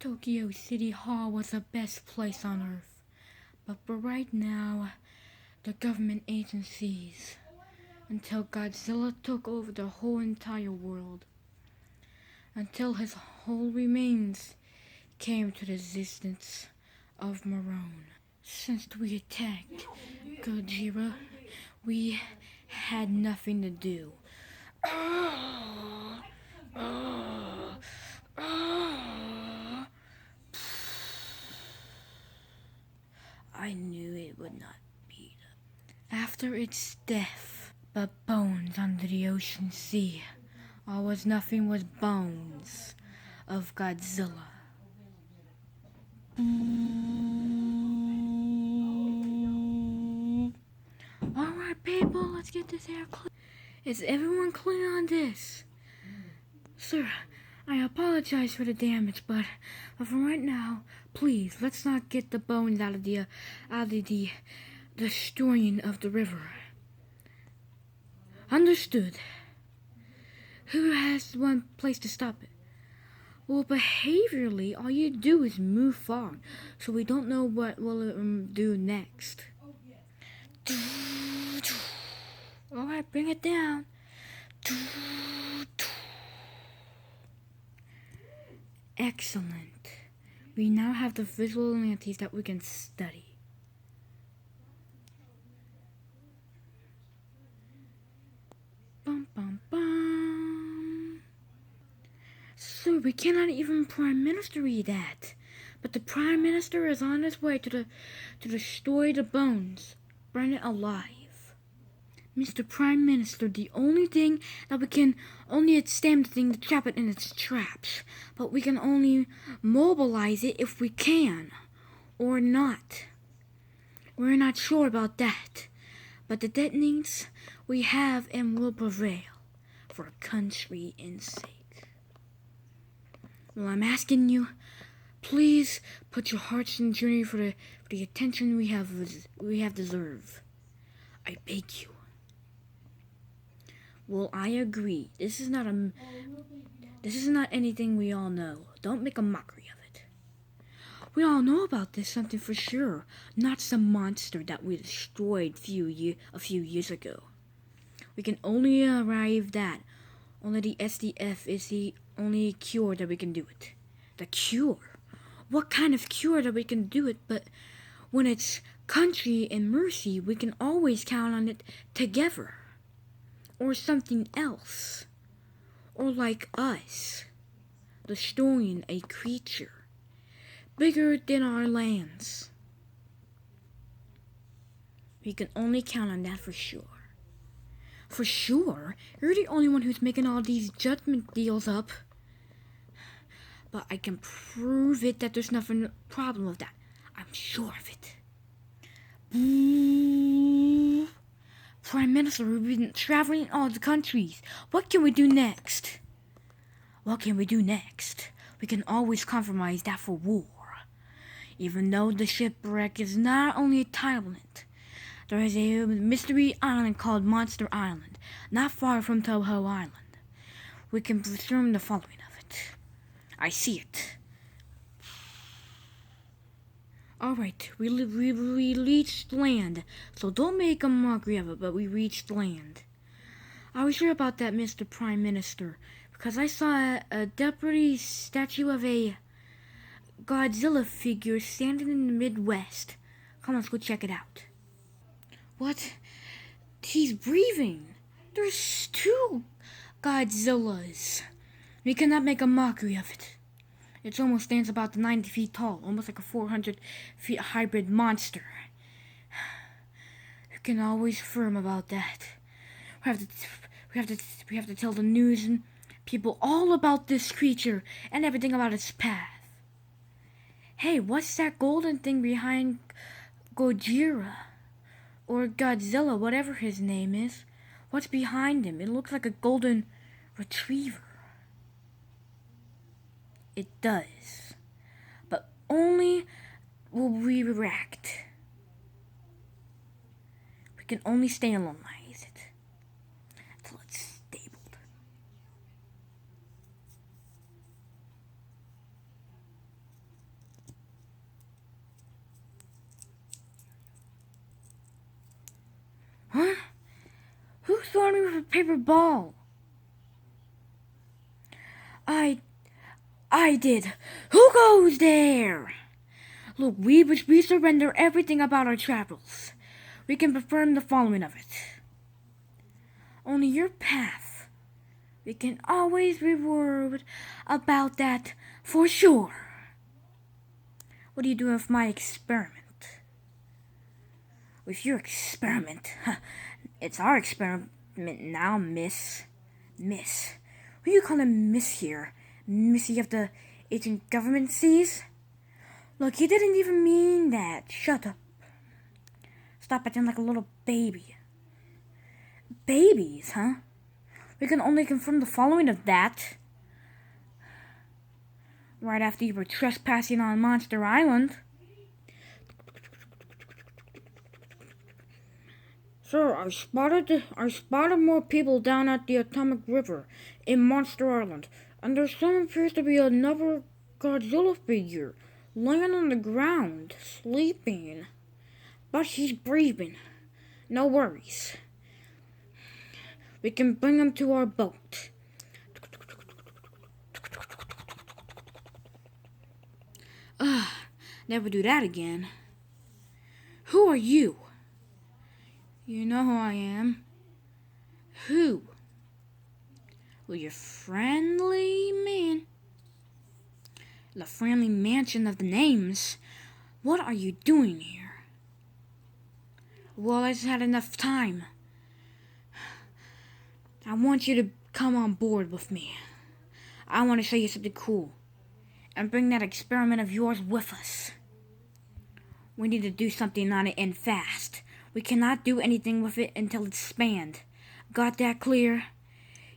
Tokyo City Hall was the best place on Earth. But for right now, the government agencies, until Godzilla took over the whole entire world, until his whole remains came to the existence of Marone. Since we attacked Godzilla, we had nothing to do. I knew it would not be. After its death, but bones under the ocean sea. All was nothing was bones of Godzilla. Alright, people, let's get this air clear. Is everyone clear on this? Sir, I apologize for the damage, but for right now, please, let's not get the bones out of the destroying of the river. Understood. Who has one place to stop it? Well, behaviorally, all you do is move forward, so we don't know what we'll do next. Alright, bring it down. Excellent. We now have the visual entities that we can study. Bum bum bum. So we cannot even Prime Minister read that. But the Prime Minister is on his way to destroy the bones. Burn it alive. Mr. Prime Minister, the only thing that we can only stem the thing to trap it in its traps. But we can only mobilize it if we can. Or not. We're not sure about that. But the detonates we have and will prevail for country and sake. Well, I'm asking you, please put your hearts in the journey for the attention we have deserved. I beg you. Well, I agree. This is not anything we all know. Don't make a mockery of it. We all know about this something for sure. Not some monster that we destroyed a few years ago. We can only arrive that. Only the SDF is the only cure that we can do it. The cure? What kind of cure that we can do it? But when it's country and mercy, we can always count on it together. Or something else. Or like us, destroying a creature bigger than our lands. We can only count on that for sure. For sure? You're the only one who's making all these judgment deals up. But I can prove it that there's nothing problem with that. I'm sure of it. Prime Minister, we've been traveling in all the countries. What can we do next? What can we do next? We can always compromise that for war. Even though the shipwreck is not only a Thailand, there is a mystery island called Monster Island, not far from Toho Island. We can presume the following of it. I see it. Alright, we reached land, so don't make a mockery of it, but we reached land. I was sure about that, Mr. Prime Minister, because I saw a deputy statue of a Godzilla figure standing in the Midwest. Come on, let's go check it out. What? He's breathing. There's 2 Godzillas. We cannot make a mockery of it. It almost stands about 90 feet tall, almost like a 400 feet hybrid monster. You can always firm about that. We have to tell the news and people all about this creature and everything about its path. Hey, what's that golden thing behind Gojira? Or Godzilla, whatever his name is. What's behind him? It looks like a golden retriever. It does. But only will we react. We can only stabilize it until it's stabled. throwing me with a paper ball? I did. Who goes there? Look, we surrender everything about our travels. We can confirm the following of it. Only your path. We can always reward about that for sure. What are you doing with my experiment? With your experiment? It's our experiment now, miss. Miss. Who you calling miss here? Missy of the ancient government seas? Look, he didn't even mean that. Shut up. Stop acting like a little baby. Babies, huh? We can only confirm the following of that. Right after you were trespassing on Monster Island. Sir, I spotted more people down at the Atomic River in Monster Island, and there appears to be another Godzilla figure laying on the ground, sleeping. But he's breathing. No worries. We can bring him to our boat. Never do that again. Who are you? You know who I am. Who? Well, you're friendly man. The friendly mansion of the names. What are you doing here? Well, I just had enough time. I want you to come on board with me. I want to show you something cool. And bring that experiment of yours with us. We need to do something on it and fast. We cannot do anything with it until it's spanned. Got that clear?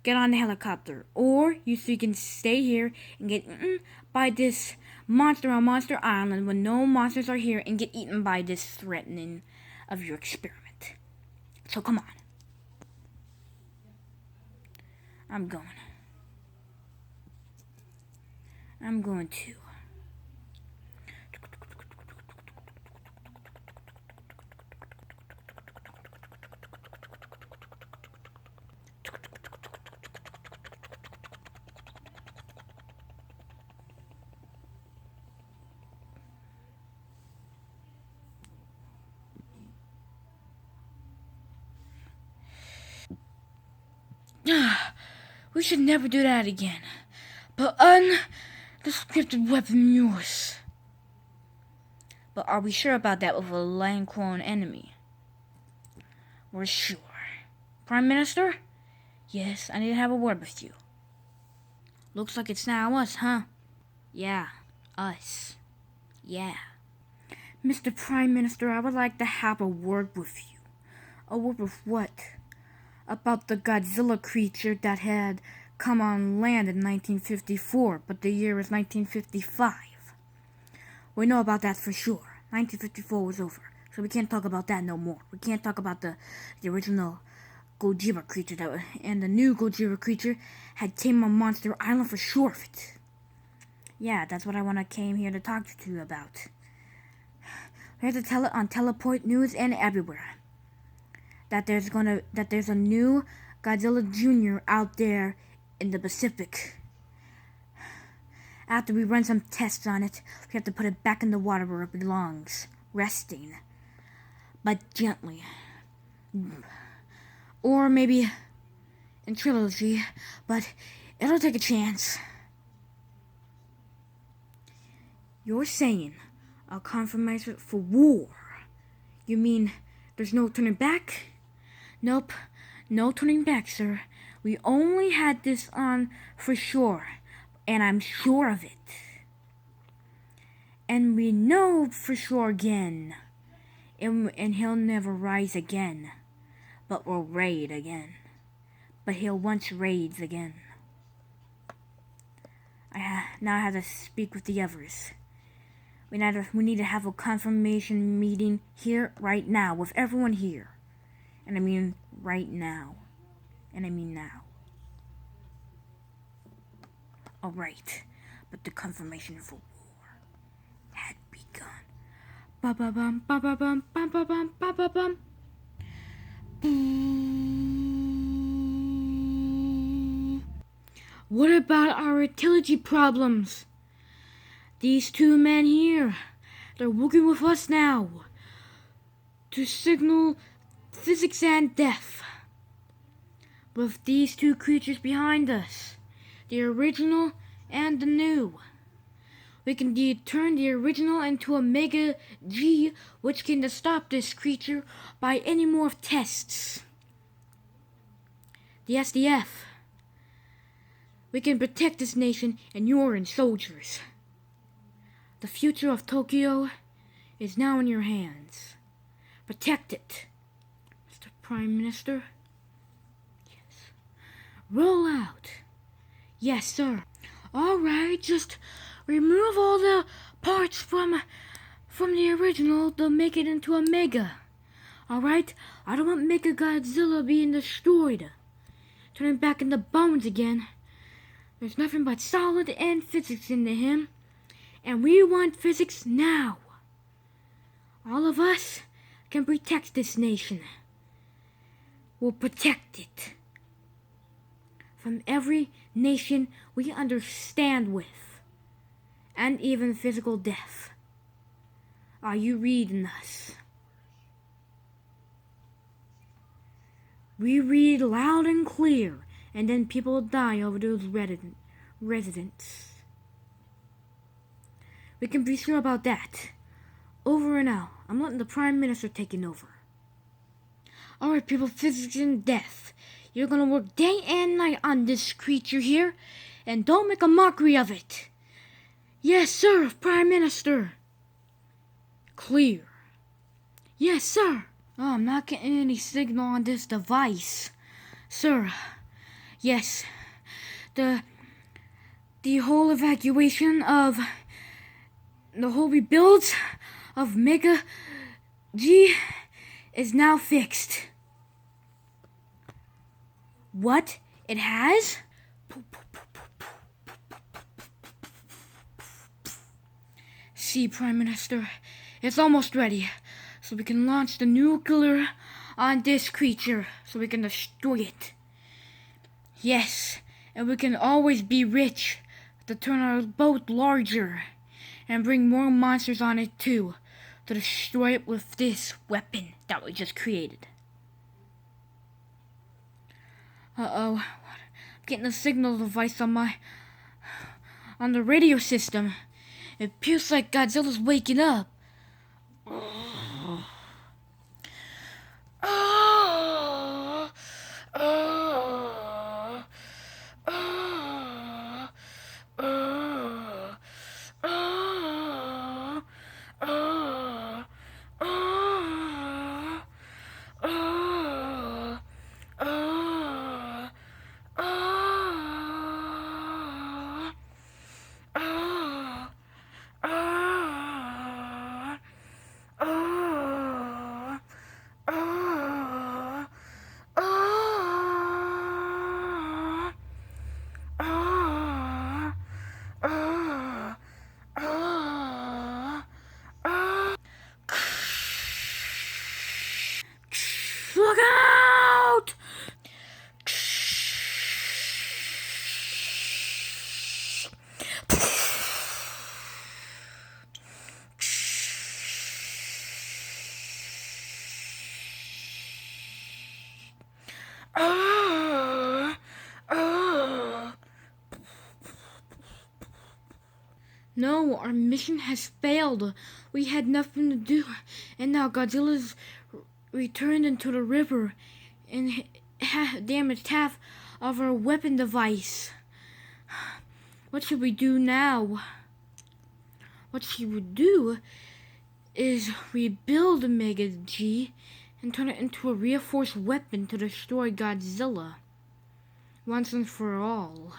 Get on the helicopter. Or you can stay here and get eaten by this monster on Monster Island when no monsters are here and get eaten by this threatening of your experiment. So come on. I'm going to. We should never do that again. But undescripted weapon yours. But are we sure about that with a land-clone enemy? We're sure. Prime Minister? Yes, I need to have a word with you. Looks like it's now us, huh? Yeah, us. Yeah. Mr. Prime Minister, I would like to have a word with you. A word with what? About the Godzilla creature that had come on land in 1954, but the year is 1955. We know about that for sure. 1954 was over, so we can't talk about that no more. We can't talk about the original Godzilla creature and the new Godzilla creature had came on Monster Island for sure of it. Yeah, that's what I came here to talk to you about. We have to tell it on Teleport News and everywhere. That there's a new Godzilla Jr. out there in the Pacific. After we run some tests on it, we have to put it back in the water where it belongs, resting, but gently. Or maybe in trilogy, but it'll take a chance. You're saying a confirmation for war? You mean there's no turning back? Nope, no turning back, sir. We only had this on for sure, and I'm sure of it. And we know for sure again, and he'll never rise again, but will raid again. But he'll once raids again. Now I have to speak with the others. We need to have a confirmation meeting here right now with everyone here. And I mean right now. And I mean now. Alright, but the confirmation for war had begun. Ba-ba-bum, ba-ba-bum, ba-ba-bum, ba-ba-bum. What about our utility problems? These two men here, they're working with us now to signal physics and death. With these two creatures behind us, the original and the new, we can turn the original into a Mega G, which can stop this creature by any more tests. The SDF. We can protect this nation and your soldiers. The future of Tokyo is now in your hands. Protect it, Mr. Prime Minister. Yes. Roll out. Yes, sir. All right, just remove all the parts from the original to make it into a Mega. All right? I don't want Mega Godzilla being destroyed, turning back into bones again. There's nothing but solid and physics into him, and we want physics now. All of us can protect this nation. We'll protect it from every nation we understand with, and even physical death. Are you reading us? We read loud and clear, and then people die over those residents. We can be sure about that. Over and out. I'm letting the Prime Minister taking over. Alright, people, physics and death. You're gonna work day and night on this creature here, and don't make a mockery of it. Yes, sir, Prime Minister. Clear. Yes, sir. Oh, I'm not getting any signal on this device. Sir, yes, the whole evacuation of the whole rebuild of Mega G is now fixed. What? It has? See, Prime Minister, it's almost ready, so we can launch the nuclear on this creature, so we can destroy it. Yes, and we can always be rich to turn our boat larger and bring more monsters on it too, to destroy it with this weapon that we just created. Uh-oh, I'm getting a signal device on the radio system. It feels like Godzilla's waking up. Look out! No, our mission has failed. We had nothing to do, and now Godzilla's returned into the river and damaged half of our weapon device. What should we do now? What she would do is rebuild the Mega G and turn it into a reinforced weapon to destroy Godzilla once and for all.